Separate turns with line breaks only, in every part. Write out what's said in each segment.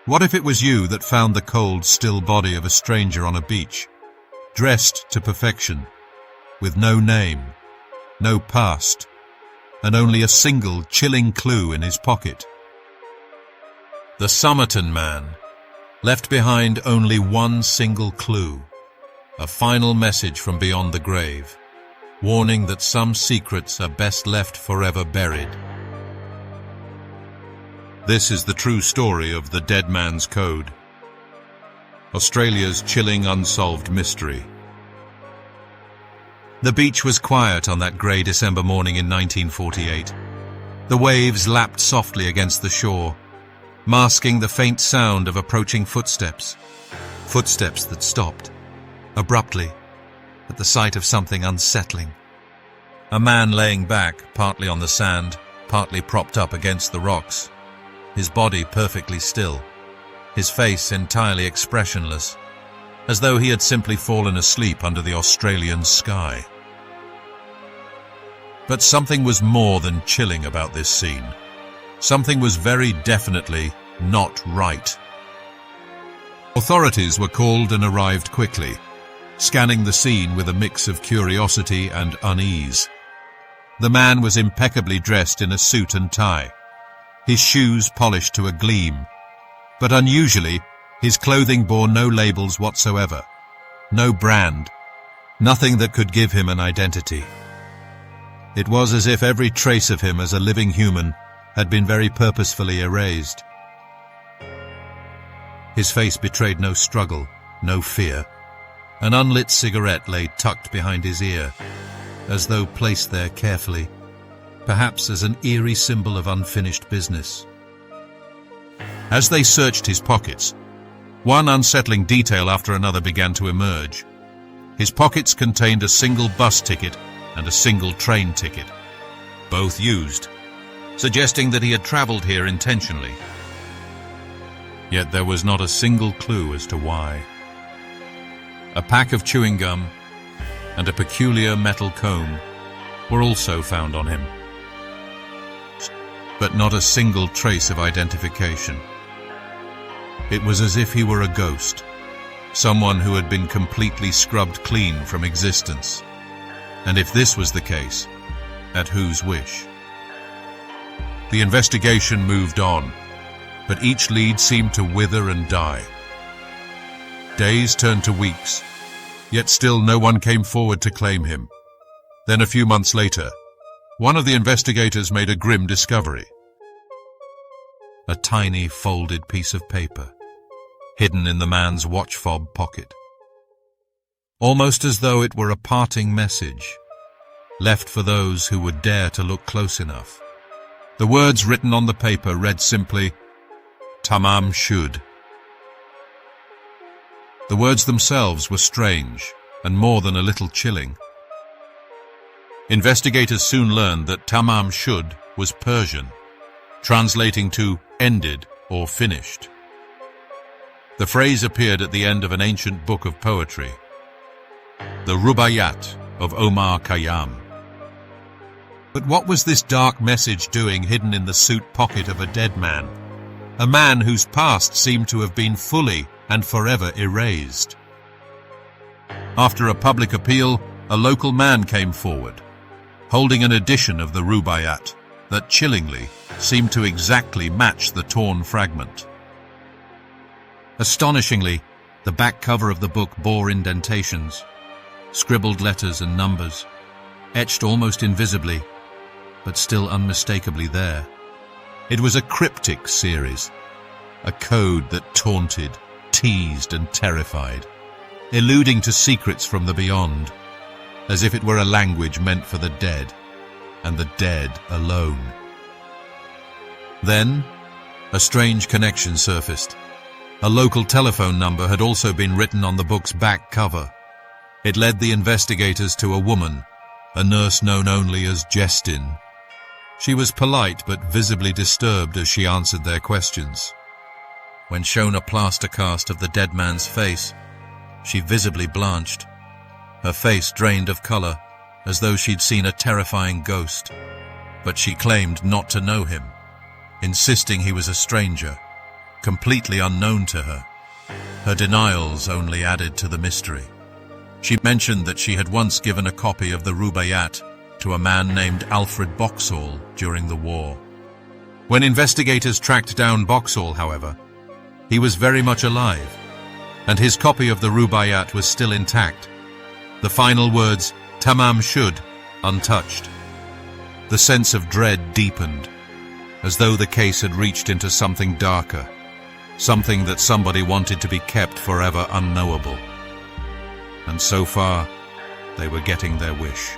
What if it was you that found the cold, still body of a stranger on a beach, dressed to perfection, with no name, no past, and only a single chilling clue in his pocket? The Somerton Man left behind only one single clue, a final message from beyond the grave, warning that some secrets are best left forever buried. This is the true story of the Dead Man's Code, Australia's chilling unsolved mystery. The beach was quiet on that grey December morning in 1948. The waves lapped softly against the shore, masking the faint sound of approaching footsteps. Footsteps that stopped, abruptly, at the sight of something unsettling. A man laying back, partly on the sand, partly propped up against the rocks, his body perfectly still, his face entirely expressionless, as though he had simply fallen asleep under the Australian sky. But something was more than chilling about this scene. Something was very definitely not right. Authorities were called and arrived quickly, scanning the scene with a mix of curiosity and unease. The man was impeccably dressed in a suit and tie, his shoes polished to a gleam, but unusually, his clothing bore no labels whatsoever, no brand, nothing that could give him an identity. It was as if every trace of him as a living human had been very purposefully erased. His face betrayed no struggle, no fear. An unlit cigarette lay tucked behind his ear, as though placed there carefully, perhaps as an eerie symbol of unfinished business. As they searched his pockets, one unsettling detail after another began to emerge. His pockets contained a single bus ticket and a single train ticket, both used, suggesting that he had travelled here intentionally. Yet there was not a single clue as to why. A pack of chewing gum and a peculiar metal comb were also found on him, but not a single trace of identification. It was as if he were a ghost, someone who had been completely scrubbed clean from existence. And if this was the case, at whose wish? The investigation moved on, but each lead seemed to wither and die. Days turned to weeks, yet still no one came forward to claim him. Then a few months later, one of the investigators made a grim discovery. A tiny folded piece of paper, hidden in the man's watch fob pocket. Almost as though it were a parting message, left for those who would dare to look close enough. The words written on the paper read simply, "Tamam Shud." The words themselves were strange and more than a little chilling. Investigators soon learned that Tamam Shud was Persian, translating to ended or finished. The phrase appeared at the end of an ancient book of poetry, the Rubaiyat of Omar Khayyam. But what was this dark message doing hidden in the suit pocket of a dead man? A man whose past seemed to have been fully and forever erased. After a public appeal, a local man came forward, holding an edition of the Rubaiyat that chillingly seemed to exactly match the torn fragment. Astonishingly, the back cover of the book bore indentations, scribbled letters and numbers, etched almost invisibly, but still unmistakably there. It was a cryptic series, a code that taunted, teased and terrified, alluding to secrets from the beyond, as if it were a language meant for the dead, and the dead alone. Then, a strange connection surfaced. A local telephone number had also been written on the book's back cover. It led the investigators to a woman, a nurse known only as Jestin. She was polite but visibly disturbed as she answered their questions. When shown a plaster cast of the dead man's face, she visibly blanched, her face drained of color, as though she'd seen a terrifying ghost. But she claimed not to know him, insisting he was a stranger, completely unknown to her. Her denials only added to the mystery. She mentioned that she had once given a copy of the Rubaiyat to a man named Alfred Boxall during the war. When investigators tracked down Boxall, however, he was very much alive, and his copy of the Rubaiyat was still intact. The final words, "Tamam shud," untouched. The sense of dread deepened, as though the case had reached into something darker, something that somebody wanted to be kept forever unknowable. And so far, they were getting their wish.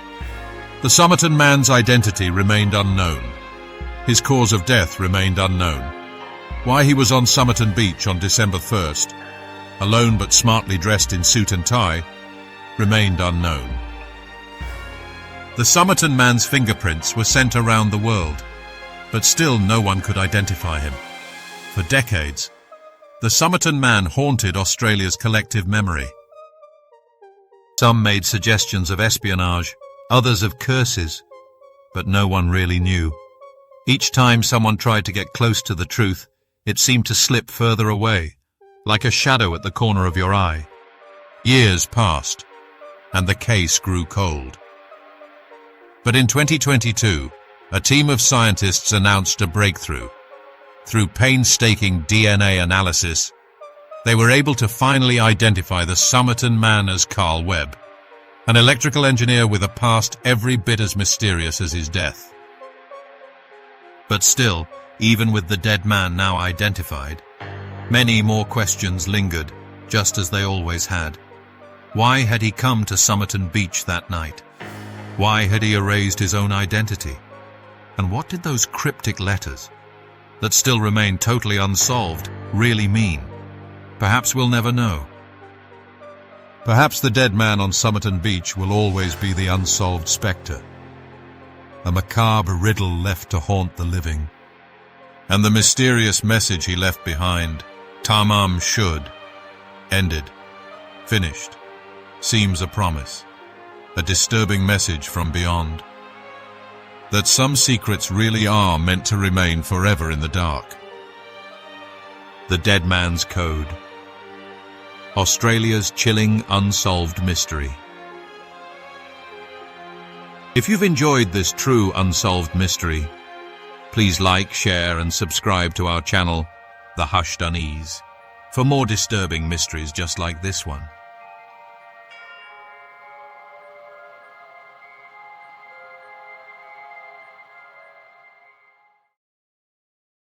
The Somerton Man's identity remained unknown. His cause of death remained unknown. Why he was on Somerton Beach on December 1st, alone but smartly dressed in suit and tie, remained unknown. The Somerton Man's fingerprints were sent around the world, but still no one could identify him. For decades, the Somerton Man haunted Australia's collective memory. Some made suggestions of espionage, others of curses, but no one really knew. Each time someone tried to get close to the truth, it seemed to slip further away, like a shadow at the corner of your eye. Years passed, and the case grew cold. But in 2022, a team of scientists announced a breakthrough. Through painstaking DNA analysis, they were able to finally identify the Somerton Man as Carl Webb, an electrical engineer with a past every bit as mysterious as his death. But still, even with the dead man now identified, many more questions lingered, just as they always had. Why had he come to Somerton Beach that night? Why had he erased his own identity? And what did those cryptic letters, that still remain totally unsolved, really mean? Perhaps we'll never know. Perhaps the dead man on Somerton Beach will always be the unsolved spectre, a macabre riddle left to haunt the living. And the mysterious message he left behind, Tamam shud, ended, finished, seems a promise, a disturbing message from beyond. That some secrets really are meant to remain forever in the dark. The Dead Man's Code. Australia's chilling unsolved mystery. If you've enjoyed this true unsolved mystery, please like, share and subscribe to our channel, The Hushed Unease, for more disturbing mysteries just like this one.